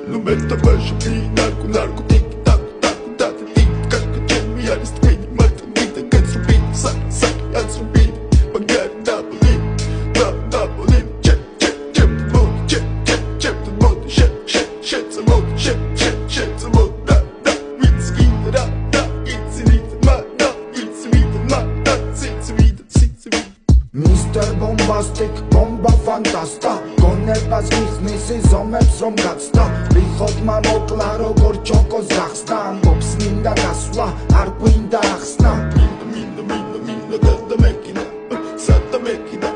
Nu meta baixo e narco, narco, tic, tac, tac, tac, tic, tac, mi aris twin, mata, vida, gets rubin, sac, as rubin, pagar, dabolin, dabolin, check, the mode, shit, the mode, da, it's in da, it's in it, ma, da, it's in it. Mr. Bombastic, bomba fantasta გონებას მიხნის ზომებს რომ გაცდა ვიხოდმა მოკლა როგორ ჩოკოს გახსნა ამბობს მინდა გასვლა არ გვინდა ახსნა მინდა და მექინა სადა მექინა